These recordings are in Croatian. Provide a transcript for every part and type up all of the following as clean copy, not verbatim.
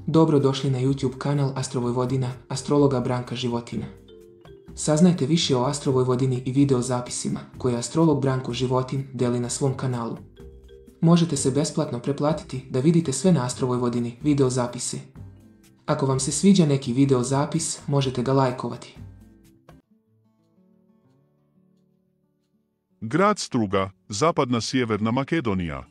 Dobro došli na YouTube kanal Astro Vojvodina, astrologa Branka Životina. Saznajte više o Astro Vojvodini i video zapisima koje astrolog Branko Životin deli na svom kanalu. Možete se besplatno pretplatiti da vidite sve na Astro Vojvodini video zapise. Ako vam se sviđa neki video zapis, možete ga lajkovati. Grad Struga, zapadna Sjeverna Makedonija.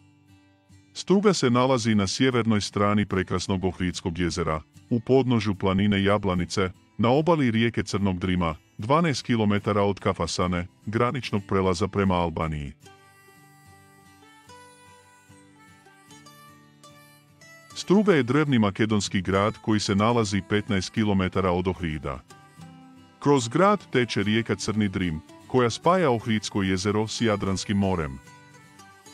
Struga se nalazi na sjevernoj strani prekrasnog Ohridskog jezera, u podnožju planine Jablanice, na obali rijeke Crnog Drima, 12 km od Kafasane, graničnog prelaza prema Albaniji. Struga je drevni makedonski grad koji se nalazi 15 km od Ohrida. Kroz grad teče rijeka Crni Drim, koja spaja Ohridsko jezero s Jadranskim morem.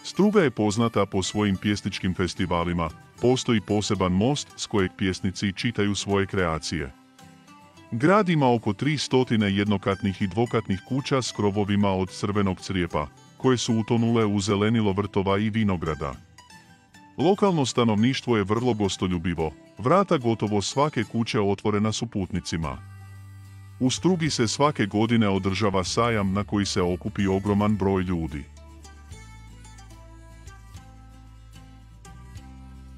Struga je poznata po svojim pjesničkim festivalima, postoji poseban most s kojeg pjesnici čitaju svoje kreacije. Grad ima oko 300 jednokatnih i dvokatnih kuća s krovovima od crvenog crijepa, koje su utonule u zelenilo vrtova i vinograda. Lokalno stanovništvo je vrlo gostoljubivo, vrata gotovo svake kuće otvorena su putnicima. U Strugi se svake godine održava sajam na koji se okupi ogroman broj ljudi.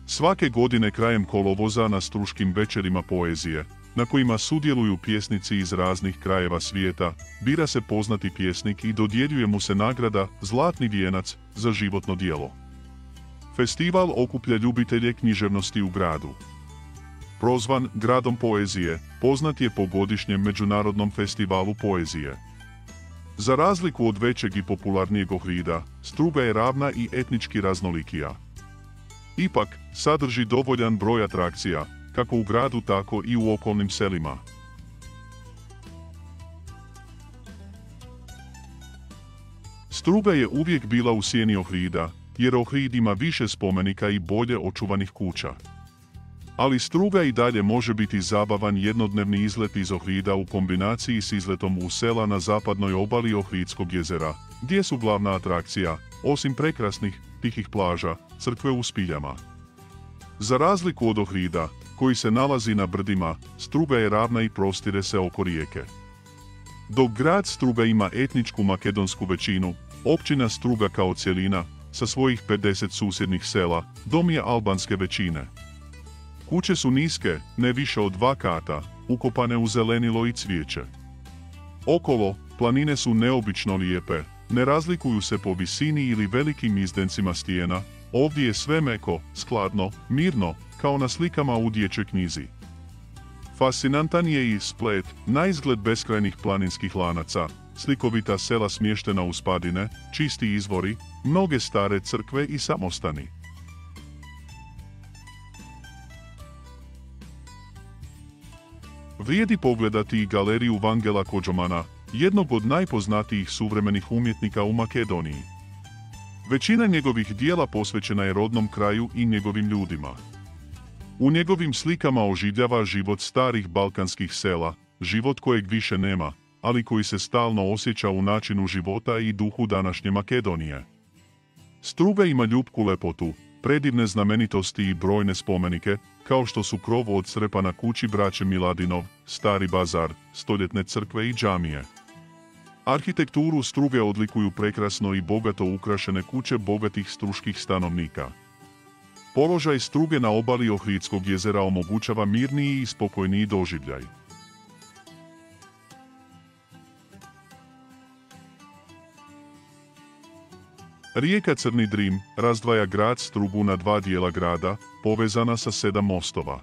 Svake godine krajem kolovoza na struškim večerima poezije, na kojima sudjeluju pjesnici iz raznih krajeva svijeta, bira se poznati pjesnik i dodjeljuje mu se nagrada Zlatni vijenac za životno djelo. Festival okuplja ljubitelje književnosti u gradu. Prozvan gradom poezije, poznat je po godišnjem međunarodnom festivalu poezije. Za razliku od većeg i popularnijeg Ohrida, Struga je ravna i etnički raznolikija. Ipak, sadrži dovoljan broj atrakcija, kako u gradu tako i u okolnim selima. Struga je uvijek bila u sjeni Ohrida, jer Ohrid ima više spomenika i bolje očuvanih kuća. Ali Struga i dalje može biti zabavan jednodnevni izlet iz Ohrida u kombinaciji s izletom u sela na zapadnoj obali Ohridskog jezera, gdje su glavna atrakcija, osim prekrasnih, tihih plaža, crkve u spiljama. Za razliku od Ohrida, koji se nalazi na brdima, Struga je ravna i prostire se oko rijeke. Dok grad Struga ima etničku makedonsku većinu, općina Struga kao cjelina, sa svojih 50 susjednih sela, dom je albanske većine. Kuće su niske, ne više od 2 kata, ukopane u zelenilo i cvijeće. Okolo, planine su neobično lijepe, ne razlikuju se po visini ili velikim izdencima stijena, ovdje je sve meko, skladno, mirno, kao na slikama u dječjoj knjizi. Fascinantan je i splet, naizgled beskrajnih planinskih lanaca, slikovita sela smještena uz padine, čisti izvori, mnoge stare crkve i samostani. Vrijedi pogledati i galeriju Vangela Kodžomana, jednog od najpoznatijih suvremenih umjetnika u Makedoniji. Većina njegovih dijela posvećena je rodnom kraju i njegovim ljudima. U njegovim slikama oživljava život starih balkanskih sela, život kojeg više nema, ali koji se stalno osjeća u načinu života i duhu današnje Makedonije. Struga ima ljupku lepotu, predivne znamenitosti i brojne spomenike, kao što su krov od crpa na kući braće Miladinov, stari bazar, stoljetne crkve i džamije. Arhitekturu Struge odlikuju prekrasno i bogato ukrašene kuće bogatih struških stanovnika. Položaj Struge na obali Ohridskog jezera omogućava mirniji i spokojniji doživljaj. Rijeka Crni Drim razdvaja grad Strugu na 2 dijela grada, povezana sa 7 mostova.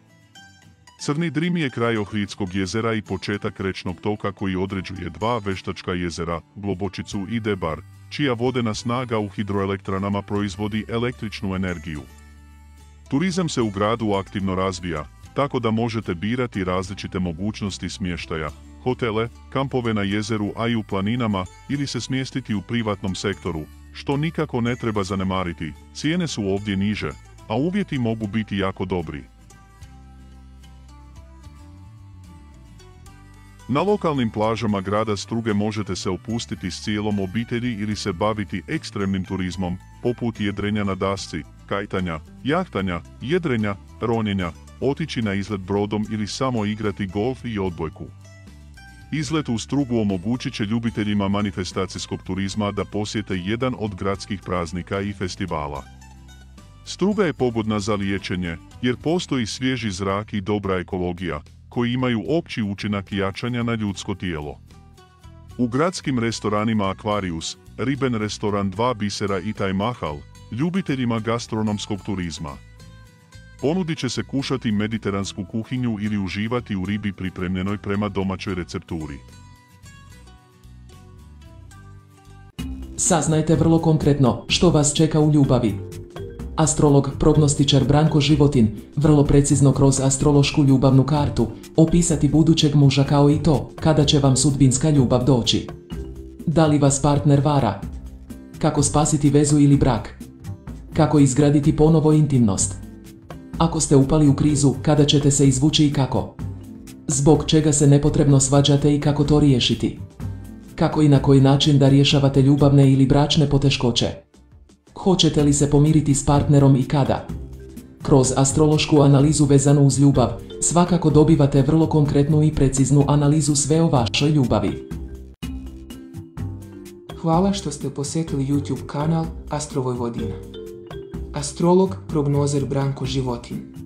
Crni Drim je kraj Ohridskog jezera i početak rečnog toka koji određuje 2 veštačka jezera, Globočicu i Debar, čija vodena snaga u hidroelektranama proizvodi električnu energiju. Turizam se u gradu aktivno razvija, tako da možete birati različite mogućnosti smještaja, hotele, kampove na jezeru, a i u planinama, ili se smjestiti u privatnom sektoru, što nikako ne treba zanemariti. Cijene su ovdje niže, a uvjeti mogu biti jako dobri. Na lokalnim plažama grada Struge možete se opustiti s cijelom obitelji ili se baviti ekstremnim turizmom, poput jedrenja na dasci, kajtanja, jahtanja, jedrenja, ronjenja, otići na izlet brodom ili samo igrati golf i odbojku. Izlet u Strugu omogućit će ljubiteljima manifestacijskog turizma da posjete jedan od gradskih praznika i festivala. Struga je pogodna za liječenje, jer postoji svježi zrak i dobra ekologija, koji imaju opći učinak jačanja na ljudsko tijelo. U gradskim restoranima Aquarius, Riben restoran 2 bisera i Taj Mahal, ljubiteljima gastronomskog turizma ponudit će se kušati mediteransku kuhinju ili uživati u ribi pripremljenoj prema domaćoj recepturi. Saznajte vrlo konkretno što vas čeka u ljubavi. Astrolog, prognostičar Branko Životin, vrlo precizno kroz astrološku ljubavnu kartu, opisati budućeg muža kao i to, kada će vam sudbinska ljubav doći. Da li vas partner vara? Kako spasiti vezu ili brak? Kako izgraditi ponovo intimnost? Ako ste upali u krizu, kada ćete se izvući i kako? Zbog čega se nepotrebno svađate i kako to riješiti? Kako i na koji način da rješavate ljubavne ili bračne poteškoće? Hoćete li se pomiriti s partnerom i kada? Kroz astrološku analizu vezanu uz ljubav, svakako dobivate vrlo konkretnu i preciznu analizu sve o vašoj ljubavi. Hvala što ste posjetili YouTube kanal Astro Vojvodina. Astrolog, prognozer Branko Životin.